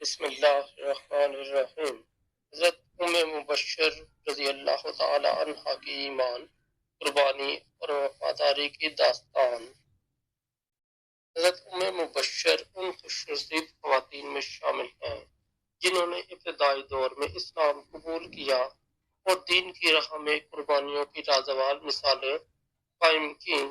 بسم اللہ الرحمن الرحیم۔ حضرت ام مبشر رضی اللہ تعالی عنہ کی ایمان، قربانی اور وفاداری کی داستان۔ حضرت ام مبشر ان خوش نصیب خواتین میں شامل ہیں جنہوں نے ابتدائی دور میں اسلام قبول کیا اور دین کی راہ میں قربانیوں کی لازوال مثالیں قائم کیں۔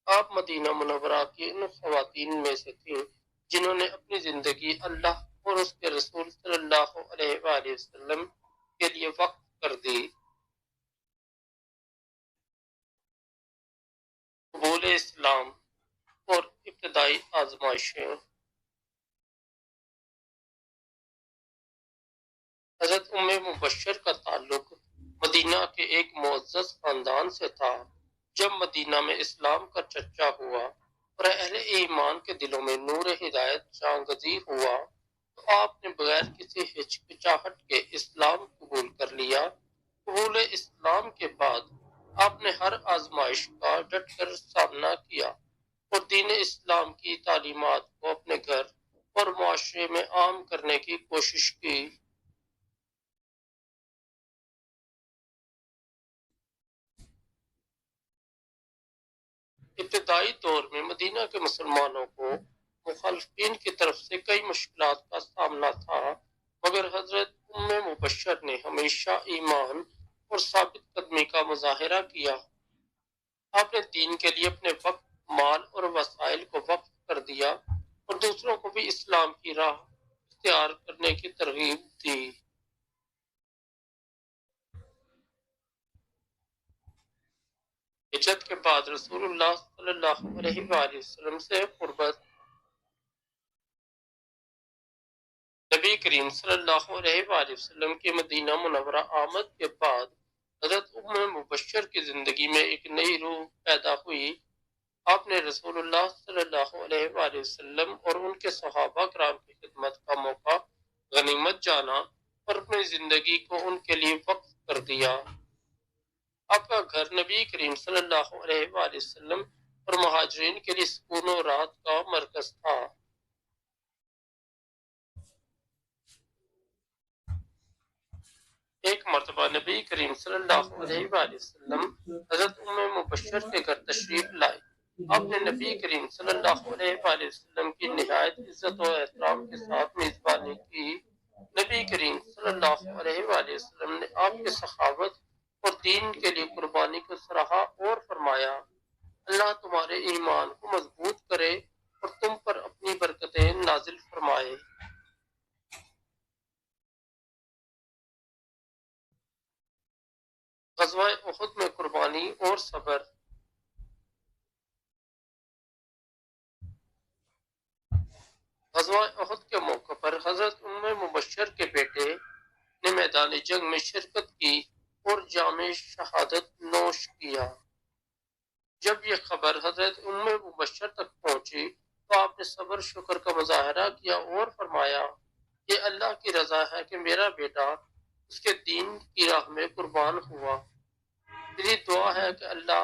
آپ مدینہ منورہ کی ان خواتین میں سے تھیں جنہوں نے اپنی زندگی اللہ اور اس کے رسول صلی اللہ علیہ وآلہ وسلم کے لیے وقف کر دی۔ قبول اسلام اور ابتدائی آزمائشیں۔ حضرت ام مبشر کا تعلق مدینہ کے ایک معزز خاندان سے تھا۔ جب مدینہ میں اسلام کا چرچا ہوا اور اہل ایمان کے دلوں میں نور ہدایت جانگزی ہوا تو آپ نے بغیر کسی ہچکچاہٹ کے اسلام قبول کر لیا۔ قبول اسلام کے بعد آپ نے ہر آزمائش کا ڈٹ کر سامنا کیا اور دین اسلام کی تعلیمات کو اپنے گھر اور معاشرے میں عام کرنے کی کوشش کی۔ ابتدائی دور میں مدینہ کے مسلمانوں کو مخالفین کی طرف سے کئی مشکلات کا سامنا تھا، مگر حضرت ام مبشر نے ہمیشہ ایمان اور ثابت قدمی کا مظاہرہ کیا۔ آپ نے دین کے لیے اپنے وقت، مال اور وسائل کو وقف کر دیا اور دوسروں کو بھی اسلام کی راہ اختیار کرنے کی ترغیب دی۔ ہجرت کے بعد رسول اللہ صلی اللہ علیہ وآلہ وسلم سے قربت۔ نبی کریم صلی اللہ علیہ وآلہ وسلم کی مدینہ منورہ آمد کے بعد حضرت ام مبشر کی زندگی میں ایک نئی روح پیدا ہوئی۔ آپ نے رسول اللہ صلی اللہ علیہ وآلہ وسلم اور ان کے صحابہ کرام کی خدمت کا موقع غنیمت جانا اور اپنی زندگی کو ان کے لیے وقف کر دیا۔ آپ کا گھر نبی کریم صلی اللہ علیہ وآلہ وسلم اور مہاجرین کے لیے سکون و راحت کا مرکز تھا۔ ایک مرتبہ نبی کریم صلی اللہ علیہ وآلہ وسلم حضرت ام مبشر کے گھر تشریف لائے۔ آپ نے نبی کریم صلی اللہ علیہ وآلہ وسلم کی نہایت عزت و احترام کے ساتھ میزبانی کی۔ نبی کریم صلی اللہ علیہ وآلہ وسلم نے آپ کے سخاوت اور دین کے لیے قربانی کو سراہا اور فرمایا، اللہ تمہارے ایمان کو مضبوط کرے اور تم پر اپنی برکتیں نازل فرمائے۔ غزوہ احد میں قربانی اور صبر۔ غزوہ احد کے موقع پر حضرت ام مبشر کے بیٹے نے میدان جنگ میں شرکت کی اور جام شہادت نوش کیا۔ جب یہ خبر حضرت ام مبشر تک پہنچی تو آپ نے صبر شکر کا مظاہرہ کیا اور فرمایا، یہ اللہ کی رضا ہے کہ میرا بیٹا اس کے دین کی راہ میں قربان ہوا۔ میری دعا ہے کہ اللہ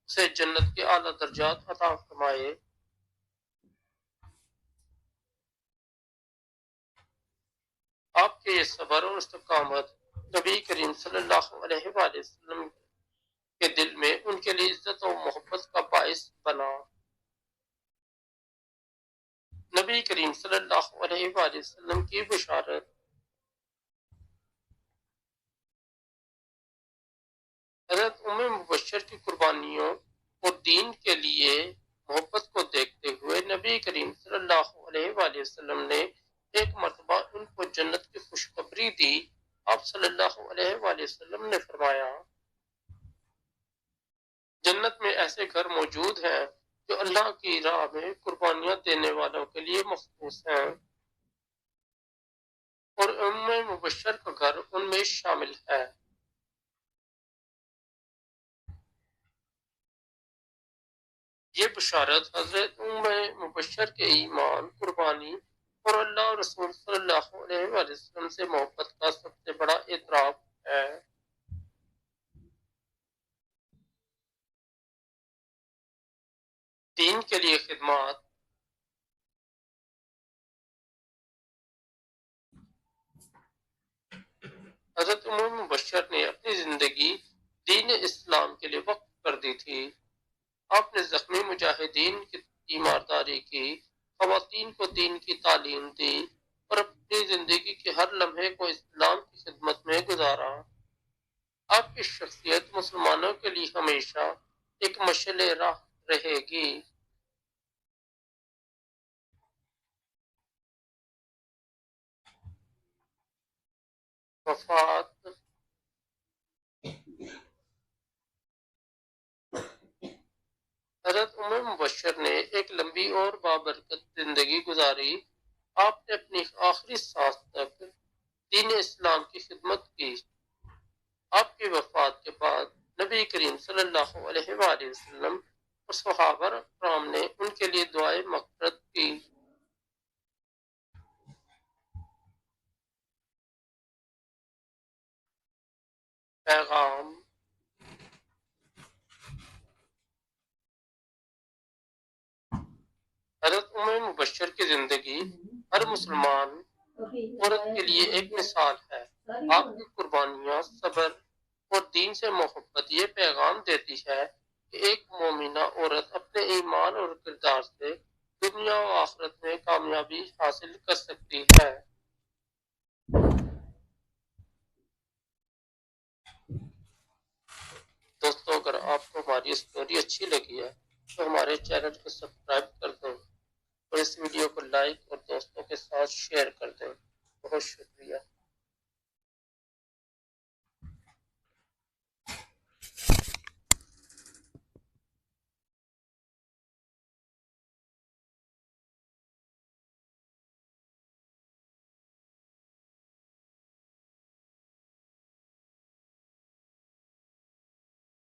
اسے جنت کے اعلیٰ درجات عطا فرمائے۔ آپ کے یہ صبر اور استقامت نبی کریم صلی اللہ علیہ وآلہ وسلم کے دل میں ان کے لیے عزت و محبت کا باعث بنا۔ نبی کریم صلی اللہ علیہ وآلہ وسلم کی بشارت۔ حضرت ام مبشر کی قربانیوں اور دین کے لیے محبت کو دیکھتے ہوئے نبی کریم صلی اللہ علیہ وآلہ وسلم نے ایک مرتبہ ان کو جنت کی خوشخبری دی۔ آپ صلی اللہ علیہ وآلہ وسلم نے فرمایا، جنت میں ایسے گھر موجود ہیں جو اللہ کی راہ میں قربانیاں دینے والوں کے لیے مخصوص ہیں، اور ام مبشر کا گھر ان میں شامل ہے۔ یہ بشارت حضرت ام مبشر کے ایمان، قربانی اور اللہ اور رسول صلی اللہ علیہ وآلہ وسلم سے محبت کا سب سے بڑا اعتراف ہے۔ دین کے لیے خدمات۔ حضرت ام مبشر نے اپنی زندگی دین اسلام کے لیے وقف کر دی تھی۔ آپ نے زخمی مجاہدین کی تیمارداری کی، خواتین کو دین کی تعلیم دی اور اپنی زندگی کے ہر لمحے کو اسلام کی خدمت میں گزارا۔ آپ کی شخصیت مسلمانوں کے لیے ہمیشہ ایک مشعل راہ رہے گی۔ وفات۔ حضرت ام مبشر نے ایک لمبی اور بابرکت زندگی گزاری۔ آپ نے اپنی آخری سانس تک دین اسلام کی خدمت کی۔ آپ کی وفات کے بعد نبی کریم صلی اللہ علیہ وآلہ وسلم اور صحابہ کرام نے ان کے لیے دعائے مغفرت کی۔ پیغام۔ حضرت ام مبشر کی زندگی ہر مسلمان عورت کے لیے ایک مثال ہے۔ آپ کی قربانیاں، صبر اور دین سے محبت یہ پیغام دیتی ہے کہ ایک مومنہ عورت اپنے ایمان اور کردار سے دنیا و آخرت میں کامیابی حاصل کر سکتی ہے۔ دوستو، اگر آپ کو ہماری اسٹوری اچھی لگی ہے تو ہمارے چینل کو سبسکرائب کر دیں اور اس ویڈیو کو لائک اور دوستوں کے ساتھ شیئر کر دیں۔ بہت شکریہ۔